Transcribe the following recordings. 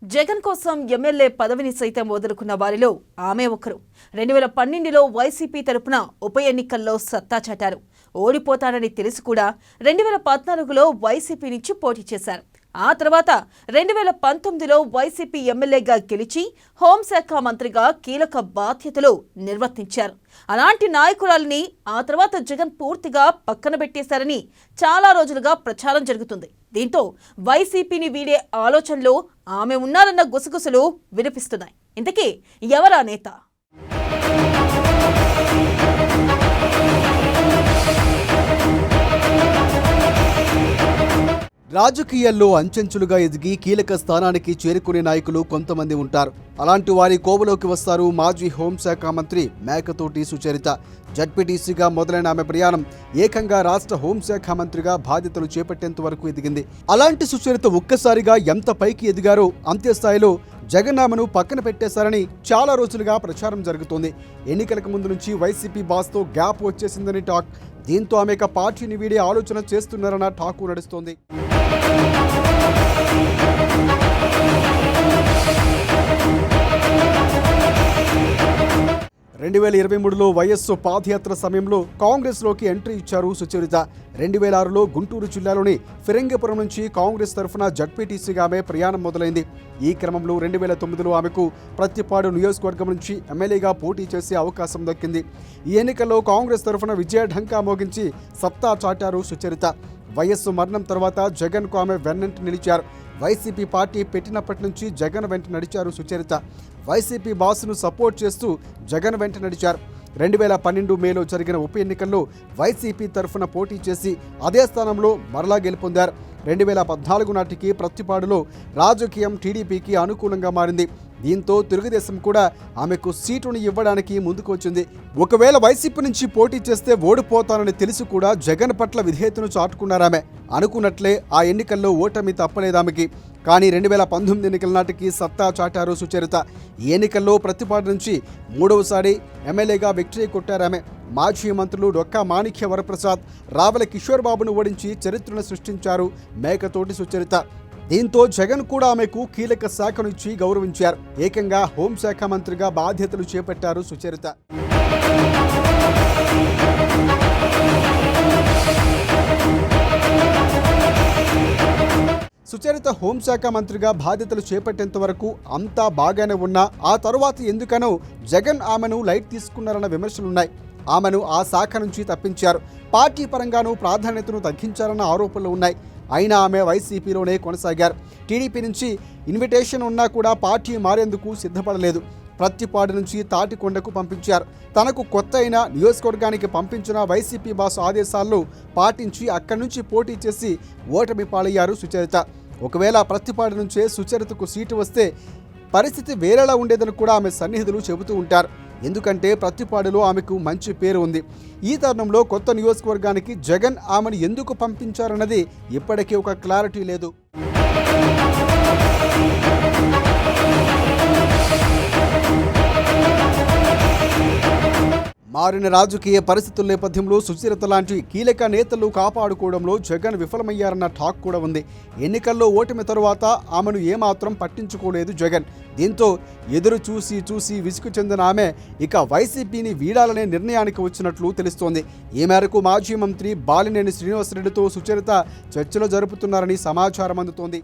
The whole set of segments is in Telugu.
జగన్ కోసం ఎమ్మెల్యే పదవిని సైతం వదులుకున్న వారిలో ఆమె ఒకరు. 2012లో వైసీపీ తరపున ఉప ఎన్నికల్లో సత్తా చాటారు. ఓడిపోతానని తెలిసి కూడా 2014లో వైసీపీ నుంచి పోటీ చేశారు. ఆ తర్వాత 2019లో వైసీపీ ఎమ్మెల్యేగా గెలిచి హోంశాఖ మంత్రిగా కీలక బాధ్యతలు నిర్వర్తించారు. అలాంటి నాయకురాలిని ఆ తర్వాత జగన్ పూర్తిగా పక్కన పెట్టేశారని చాలా రోజులుగా ప్రచారం జరుగుతుంది. దీంతో వైసీపీని వీడే ఆలోచనలో ఆమె ఉన్నారన్న గుసగుసలు వినిపిస్తున్నాయి. ఇంతకీ ఎవరా నేత? రాజకీయాల్లో అంచెంచులుగా ఎదిగి కీలక స్థానానికి చేరుకునే నాయకులు కొంతమంది ఉంటారు. అలాంటి వారి కోవలోకి వస్తారు మాజీ హోంశాఖ మంత్రి మేకతోటి సుచరిత. జడ్పీటీసీగా మొదలైన ఆమె ప్రయాణం ఏకంగా రాష్ట్ర హోంశాఖ మంత్రిగా బాధ్యతలు చేపట్టేంత వరకు ఎదిగింది. అలాంటి సుచరిత ఒక్కసారిగా ఎంత పైకి ఎదిగారో అంత్యస్థాయిలో జగన్ ఆమెను పక్కన పెట్టేశారని చాలా రోజులుగా ప్రచారం జరుగుతోంది. ఎన్నికలకు ముందు నుంచి వైసీపీ బాస్తో గ్యాప్ వచ్చేసిందని టాక్. దీంతో ఆమె పార్టీని వీడే ఆలోచన చేస్తున్నారన్న టాకు నడుస్తోంది. 2023లో వైఎస్ఆర్ పాదయాత్ర సమయంలో కాంగ్రెస్లోకి ఎంట్రీ ఇచ్చారు సుచరిత. 2006లో గుంటూరు జిల్లాలోని ఫిరంగిపురం నుంచి కాంగ్రెస్ తరఫున జడ్పీటీసీగా ఆమె ప్రయాణం మొదలైంది. ఈ క్రమంలో 2009లో ఆమెకు ప్రత్తిపాడు నియోజకవర్గం నుంచి ఎమ్మెల్యేగా పోటీ చేసే అవకాశం దక్కింది. ఈ ఎన్నికల్లో కాంగ్రెస్ తరఫున విజయ ఢంకా మోగించి సత్తా చాటారు సుచరిత. వైఎస్ మరణం తర్వాత జగన్కు ఆమె వెన్నంటి నిలిచారు. వైసీపీ పార్టీ పెట్టినప్పటి నుంచి జగన్ వెంట నడిచారు సుచరిత. వైసీపీ బాసును సపోర్ట్ చేస్తూ జగన్ వెంట నడిచారు. 2012 మేలో జరిగిన ఉప ఎన్నికల్లో వైసీపీ తరఫున పోటీ చేసి అదే స్థానంలో మరలా గెలుపొందారు. 2014 నాటికి ప్రత్తిపాడులో రాజకీయం టీడీపీకి అనుకూలంగా మారింది. దీంతో తెలుగుదేశం కూడా ఆమెకు సీటును ఇవ్వడానికి ముందుకు వచ్చింది. ఒకవేళ వైసీపీ నుంచి పోటీ చేస్తే ఓడిపోతానని తెలిసి కూడా జగన్ పట్ల విధేయతను చాటుకున్నారామె. అనుకున్నట్లే ఆ ఎన్నికల్లో ఓటమి తప్పలేదామెకి. కానీ 2019 ఎన్నికల నాటికి సత్తా చాటారు సుచరిత. ఈ ఎన్నికల్లో ప్రత్తిపాడు నుంచి 3వసారి ఎమ్మెల్యేగా విక్టరీ కొట్టారామె. మాజీ మంత్రులు డొక్కా మాణిక్య వరప్రసాద్, రావెల కిషోర్ బాబును ఓడించి చరిత్రను సృష్టించారు మేకతోటి సుచరిత. దీంతో జగన్ కూడా ఆమెకు కీలక శాఖను ఇచ్చి గౌరవించారు. ఏకంగా హోంశాఖ మంత్రిగా బాధ్యతలు చేపట్టారు సుచరిత. సుచరిత హోంశాఖ మంత్రిగా బాధ్యతలు చేపట్టేంత వరకు అంతా బాగానే ఉన్నా ఆ తరువాత ఎందుకనో జగన్ ఆమెను లైట్ తీసుకున్నారన్న విమర్శలున్నాయి. ఆమెను ఆ శాఖ నుంచి తప్పించారు. పార్టీ పరంగానూ ప్రాధాన్యతను తగ్గించారన్న ఆరోపణలు ఉన్నాయి. అయినా ఆమె వైసీపీలోనే కొనసాగారు. టీడీపీ నుంచి ఇన్విటేషన్ ఉన్నా కూడా పార్టీ మారేందుకు సిద్ధపడలేదు. ప్రత్తిపాడు నుంచి తాటికొండకు పంపించారు. తనకు కొత్త అయిన నియోజకవర్గానికి పంపించిన వైసీపీ బాస్ ఆదేశాలను పాటించి అక్కడి నుంచి పోటీ చేసి ఓటమి పాలయ్యారు సుచరిత. ఒకవేళ ప్రత్తిపాడు నుంచే సుచరితకు సీటు వస్తే పరిస్థితి వేరేలా ఉండేదని కూడా ఆమె సన్నిహితులు చెబుతూ ఉంటారు. ఎందుకంటే ప్రత్తిపాడులో ఆమెకు మంచి పేరు ఉంది. ఈ తరుణంలో కొత్త నియోజకవర్గానికి జగన్ ఆమెను ఎందుకు పంపించారన్నది ఇప్పటికీ ఒక క్లారిటీ లేదు. మారిన రాజకీయ పరిస్థితుల నేపథ్యంలో సుచరిత లాంటి కీలక నేతలు కాపాడుకోవడంలో జగన్ విఫలమయ్యారన్న టాక్ కూడా ఉంది. ఎన్నికల్లో ఓటమి తరువాత ఆమెను ఏమాత్రం పట్టించుకోలేదు జగన్. దీంతో ఎదురు చూసి విసుగు చెందిన ఆమె ఇక వైసీపీని వీడాలనే నిర్ణయానికి వచ్చినట్లు తెలుస్తోంది. ఈ మేరకు మాజీ మంత్రి బాలినేని శ్రీనివాసరెడ్డితో సుచరిత చర్చలు జరుపుతున్నారని సమాచారం అందుతోంది.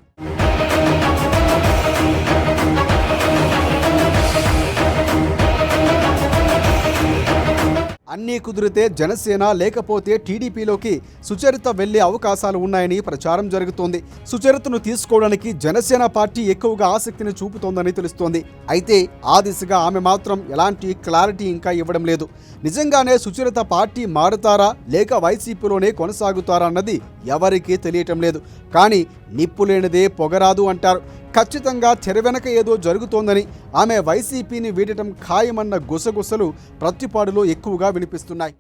అన్నీ కుదిరితే జనసేన లేకపోతే టీడీపీలోకి సుచరిత వెళ్లే అవకాశాలు ఉన్నాయని ప్రచారం జరుగుతోంది. సుచరితను తీసుకోవడానికి జనసేన పార్టీ ఎక్కువగా ఆసక్తిని చూపుతోందని తెలుస్తోంది. అయితే ఆ దిశగా ఆమె మాత్రం ఎలాంటి క్లారిటీ ఇంకా ఇవ్వడం లేదు. నిజంగానే సుచరిత పార్టీ మారుతారా లేక వైసీపీలోనే కొనసాగుతారా అన్నది ఎవరికీ తెలియటం లేదు. కానీ నిప్పు లేనిదే పొగరాదు అంటారు. ఖచ్చితంగా తెర వెనక ఏదో జరుగుతోందని ఆమె వైసీపీని వీడటం ఖాయమన్న గుసగుసలు ప్రత్తిపాడులో ఎక్కువగా వినిపిస్తున్నాయి.